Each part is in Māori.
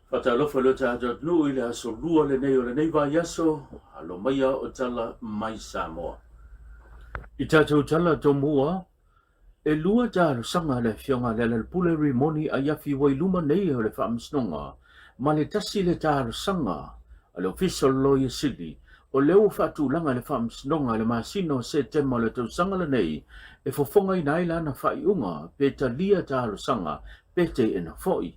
Whatalofa lo tātou nui le aso lua le nei o le nei vai aso, alo maia o tala mai Samoa. I tātou tala tō mua, e lua tālo sanga le fionga le pule rimoni a yafi wai luma nei o le whaamisnonga, ma le tasi le tālo sanga, a le official lawyer Sydney, o leo whatu langa le whaamisnonga le masino se tema le tau sanga le nei, e fofonga i naila na whaiunga, pe ta lia tālo sanga, pe te ena foi.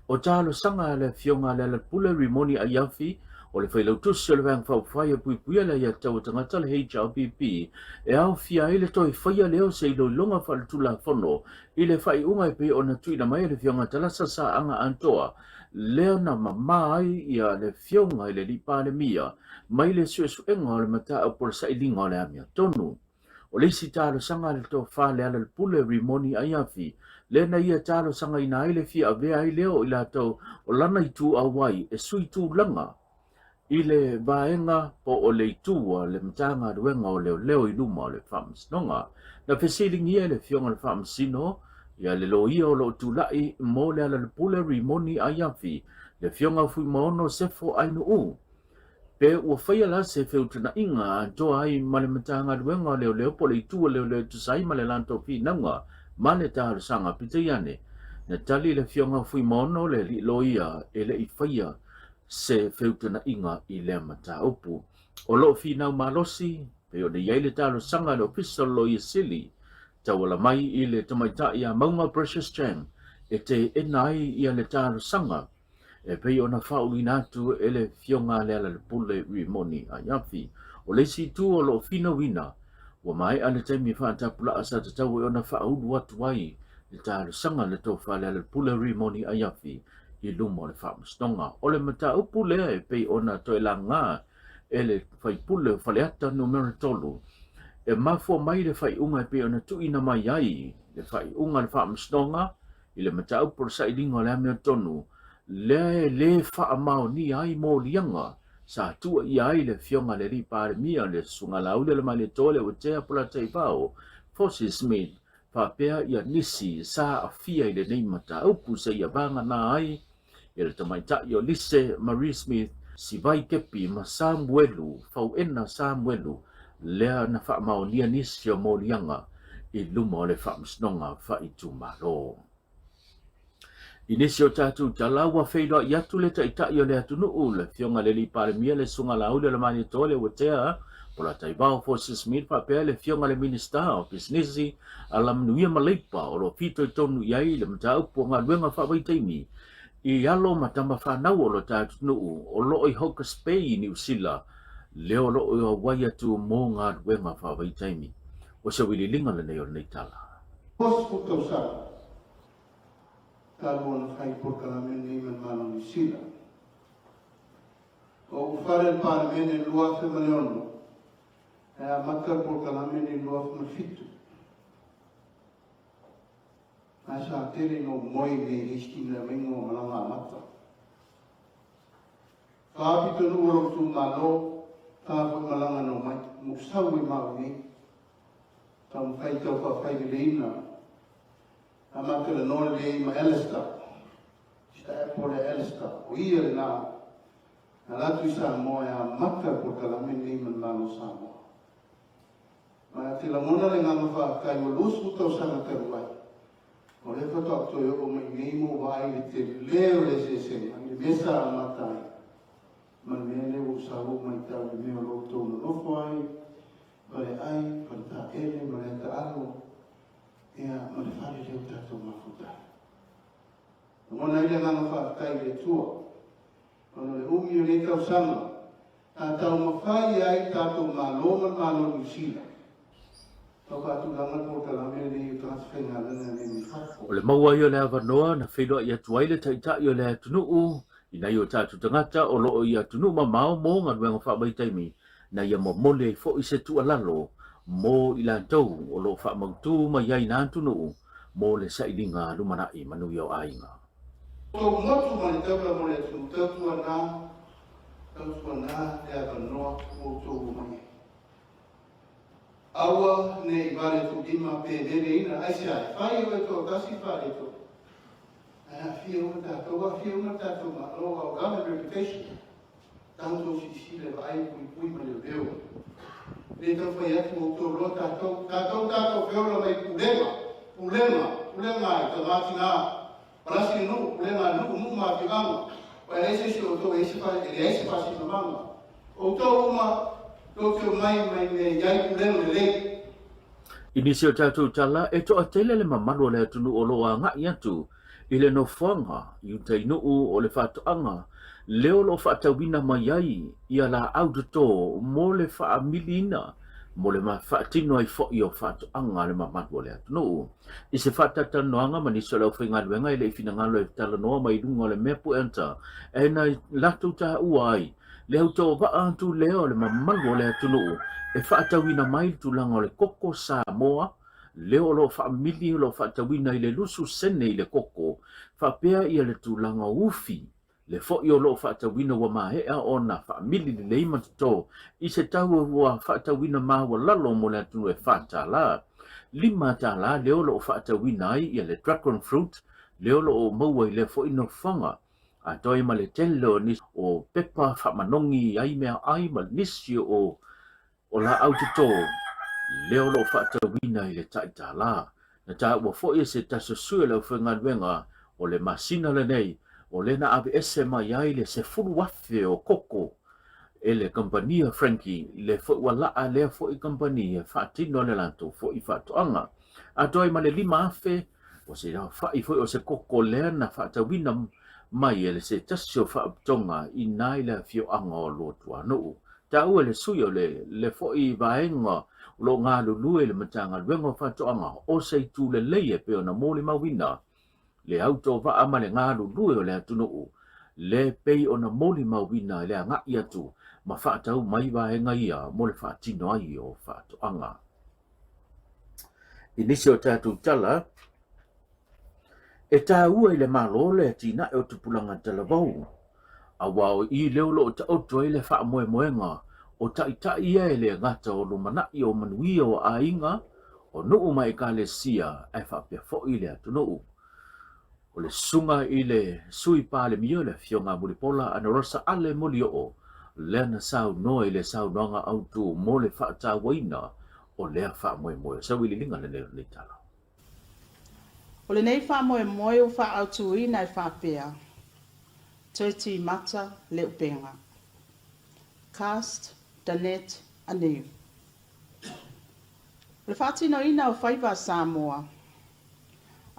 O tālo sanga le fionga le pule rimoni a yafi, o le whailau tusi o le wang whauwhaia puipuia le ia tau tangata le HRPP, e au fia ele toi whaia leo se ilo longa whaletula whono, i le whai unga i pe o na tuina mai le fionga talasa sa anga antoa, leo na mamai ia le fionga i le lipa le mia, mai le suesuenga o le mata au por sa ilinga o le amia tonu. O le isi tālo sanga le tō whale ala le pule rimoni a yafi, le na ia tālo sanga i na ile fia vea i leo i la tau o lana i tū awai e sui tū langa. I le vaenga po o le itua le mtanga ruenga o leo i luma o le whaamisnonga. Na whesilingi e le fionga le whaamisino, ia le loia o lo tūlai mo le ala le pule rimoni a yafi, le fionga fui maono sefo ainu u. Pe ua whaia la se whiutuna inga antoa ai ma le mtanga ruenga o leo po le itua leo tusai ma le lanto pi nanga, ma le tāru sanga pita iane. Na tali le fionga fui maono le li loia e le i whaia se whiutuna inga i le mata upu. O lo finau malosi, pe o le iai le tāru sanga le official lawyer Sili, tawala mai i le tamaita ia maunga Precious Chang, e te enai ia le tāru sanga, e pei ona whau inatu e le fionga le ala le pule rimoni a yafi. O le si tu o lo fina wina, wa mai ale taimi whaatapula asa te tau e ona whau watu wai, le tāru sanga le tofa le ala le pule rimoni a yafi, i lumo le whaamistonga. O le mata upu lea e pei ona toi la ngā, e le whai pule whaleata numero tolu, e mafua mai le whai unga e pei ona tuina mai ai, le whai unga le whaamistonga, i le mata upu sa ilinga le amea tonu, le whaamau ni ai mō lianga, sa tua i ai le fionga le ripare mia le sunga laule le mai le tole o tea pula teipao, Fosi Smith, whapea ia nisi sa a fia i le neimata upu se ia vanga na ai, i le tamaita i o Lise Marie Smith, si vai kepi ma Samuelu, fau ena Samuelu, lea na whaamau nia nisi o mō lianga, i luma o le whaamisnonga whaitu maro. Inisio tatu talawa feilo yatu le taita i o le atunu u le fionga le li pare mia le sunga laule le mani tole o tea, pola taibao Fosi Smith papea le fionga le minista o pisnisi alam nuia maleipa o lo fito i tonu iai le mtau po ngā luenga whawai teimi. I alo matamba whanau o lo tātunu o lo i hoka spei ni usila, leo lo i o wai atu mō ngā luenga whawai teimi. O se wili linga le nei o nei tala. Talo na fai por kalamen ni man mano ni sila. O ufare el parlamento lua fe maleono. E a makar por kalamen ni lua fe fitu. Asa tere no moi le riskin la mengo malanga mata. Kapito no uro tu malo, ka fo malanga no mai musawi mawi. Tam fai tau fa fai leina. Ama kele nore le ma Elster. Sta e pole Elster. O ia na latu isa moya maka por kalamen le man malo samo. Ma te la mona le ngama fa kai o lusu tau sana teruai. O le fato to yo o mai nemo vai le te leo le se le mesa matai. Man mele o sabu mai tau le meo lo to no foi. Pare ai pata ele ma le ta alo. Ia marifari leo tātou mafuta. Mona ia nganga whaakai le tua. Ono le umi o le tau sanga. Tātou mawhai ai tātou maloma malo New Zealand. Tau kātu langa po talamea le i transfenga lana le mi whaafu. O le maua i o le avanoa na whenua i atu aile taita i o le atunuu, i nei o tātu tangata o loo i atunuu ma mao mō ngā ruenga whaamai taimi, na ia mo mole i fo i se tua lalo, mo i la tau o lo wha mautu ma iai nā tunu mo le sailinga lumana i manu i o ainga. Tau motu mani taula mo le tunu tautua nā le avanoa o tōu mai. Aua ne i vare tu ima pe nere ina aise ai. Whai o e tō kasi whare tō. Fia una tātou ma loa application. Tanto si le vai pui ma le veo. Le ka fa ya mo to lo ta veo lo mai pulenga ka matina parasi no pulenga no ma pigama. Pa ese si o to ese pa si no manga. O to uma to ke mai me yai pulenga le. Inisio tatu tala e to atele le mamalo le tunu o loa nga iatu i le no whanga i te nuu o le whatoanga leo lo whatawina mai ai i ala audato mo le whaamilina mo le ma whaatino ai fo i o whatoanga le mamalo le tunu i se whatatanoanga maniso lau whainga luenga i le ifinangalo e tala noa mai runga le mepu enta e na latu ta uai le auto wa antu leo le mamalo le tunu e whaatawina mai tulanga o le koko Samoa, leo lo whaamili lo whaatawina i le lusu sene i le koko, whapea i le tulanga ufi, le fo i o lo whaatawina wa mahea o na whaamili le leima to, i se tau wa whaatawina mawa lalo mo le atunu e whaatala. Lima tala leo lo whaatawina ai i le dragon fruit, leo lo o maua i le fo ino whanga, a toi ma le telo ni o pepa whamanongi ai mea ai ma nisi o la autoto leo lo whaatawina i le taitala. Na tā ua fo se tasusue lau whengaluenga o le masina le nei o le na abe ese mai ai le se furu wafe o koko e le kompania Frankie le fo ua laa lea fo i kompania whaatino le lanto fo i whaatoanga. A toi ma le lima afe o se whai fo o se koko lea na whaatawina mai e le se tasio whaatonga i nai le fio anga o lotua nuu. Ta ua le suyo le fo i vaenga lo ngā lulu e le matanga luenga whatoanga o sei tu le leie pe o na mōli mawina. Le auto wa ama le ngā lulu e o le atunu le pei o na mōli mawina le anga i atu ma whatau mai vaenga ia mo le whatino ai o whatoanga. Inisi o tātou tala e tā ua i le malo le tina e o tupulanga tala vau. A wao i leo lo ta oto ele wha moe moenga o ta ia ele ngata o lumana i o manuia o ainga o nuu mai ka le sia e wha pia fo i le atu nuu. O le sunga i le sui pa le mio le fionga mulipola ana rosa ale moli o le na sau no i le sau noanga autu mo le wha ta waina o lea wha moe moe. Sa wili linga le neo ni tala. O le nei wha moe moe o wha autu i nai wha pia. Toiti mata le upenga. Cast, Danet, Aneu. Le whaatino ina o whaiva Samoa.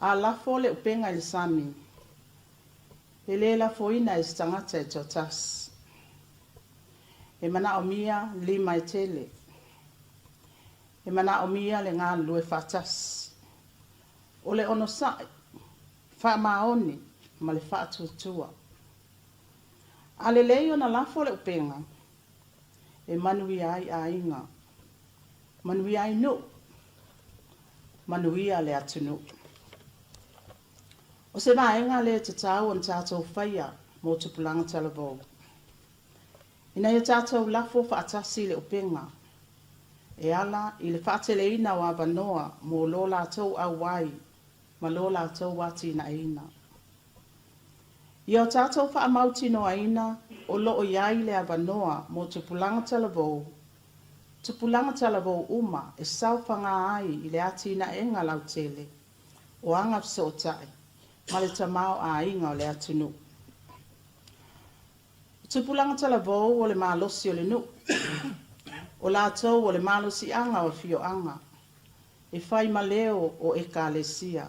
A lafo le upenga i le Sami. E le lafo ina i stangata e totas. E mana o mia lima i tele. E mana o mia le ngā lue whatas. O le ono sai. Wha maoni ma le whaatutua. Ale leo na lafo le upenga. E manui ai a inga. Manui ai no. Manui a le atunu. O se vaenga le te tau an tātou whaia mō tupulanga talavou. Ina ia tātou lafo whaatasi le upenga. E ala i le whaatele ina wa vanoa mō lo lātou au wai ma lo lātou wati na ina. Ia o tātou whaamauti no aina o loo iai le avanoa mō tupulanga talavou. Tupulanga talavou uma e sauwhanga ai i le ati na enga lautele o anga so tai ma le tamao a inga o le atunu. Tupulanga talavou o le malosi o le nu. O lātou o le malosi anga o fio anga. E whai maleo o e kālesia.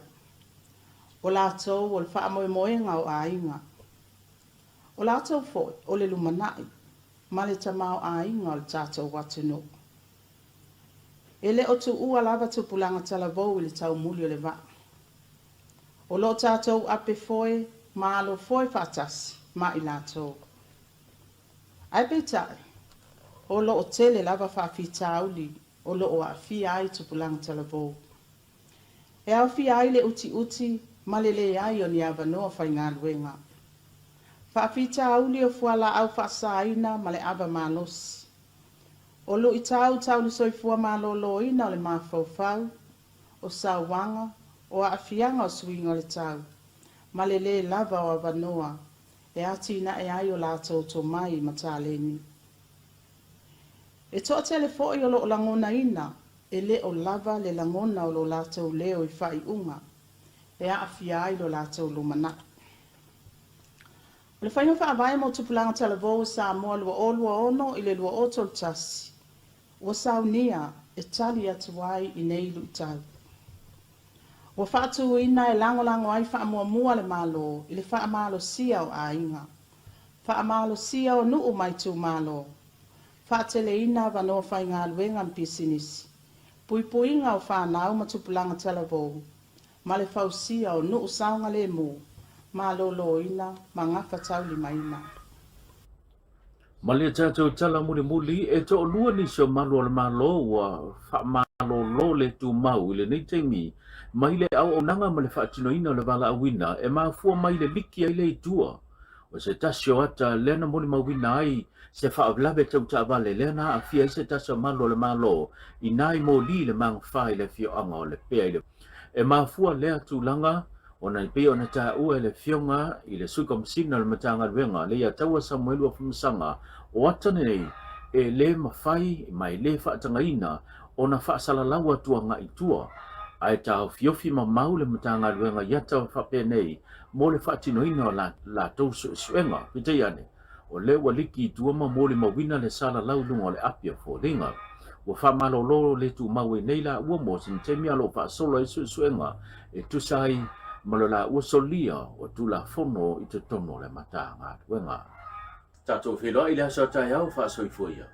O lātou o le whaamoe moenga o a inga. O lātou foi o le lumanai, ma le tamao a inga o le tātou watunu. E le o tu ua lava tupulanga talavou i le tau muli o le va. O lo tātou ape foi, ma alo foi whatasi, ma i lātou. Ai peitai, o lo o tele lava whawhita auli, o lo o a fi ai tupulanga talavou. E au fi ai le uti, ma le ai o ni avanoa whainga luenga. Whawhita auli o fuala au whaasaina ma le ava manos. O lo i tau le soifua malolo ina o le mawhauwhau, o sauwanga, o a afianga o suinga o le tau, ma le lava o avanoa, e atina e ai o lātou tō mai ma tāleni. E toa tele fo'i o lo langona ina, e le o lava le langona o lo lātou leo i whai unga, e a awhia ai lo lātou lumana. O le whainga whaavai mo tupulanga talavou sa moa lua ono i le lua o tol tasi. Ua saunia e tali atu ai i nei lu tau. Ua whaatu ina e lango ai whaamuamua le malo, i le whaamalo sia o ainga. Whaamalo sia o nuu mai tu malo. Whaatele ina wanoa whainga luenga mpisinisi. Puipuinga o whanau ma tupulanga talavou. Ma le whausia o nuu saunga le mu. Malolo ina, mangafa tauli maina. Malia tātou tala muli e to lua ni so malo le malo wa fa malo lo le tu mau le nei teimi mai le au onanga ma le whaatino ina le wala awina e maa fua mai le liki ai le tua o se tasio ata lena muli mawina ai se whaavlabe tau taavale lena a fia se tasio malo le malo i nai mo li le mang whai le fio anga o le pea le e maa fua lea tu langa o na pe ona ta ua le fionga i le sukamsina le matanga wenga le ia taua Samuel wa fumusanga o atane e le mawhai mai le whaatangaina o na whaasalalau tuanga i tua ai tau fiofi ma mau le matanga wenga yata whape nei mo le whaatinoina la tau suenga pitei ane o le waliki tua ma mo le mawina le sala lau lunga le apia fo ringa o whamalolo le tu mawe nei la ua mo sin temia lo whaasolo e suenga e tusai Malola ua solia o tula fono i te tono le matanga wenga. Tato whiloa i le asa tai au wha soifuia.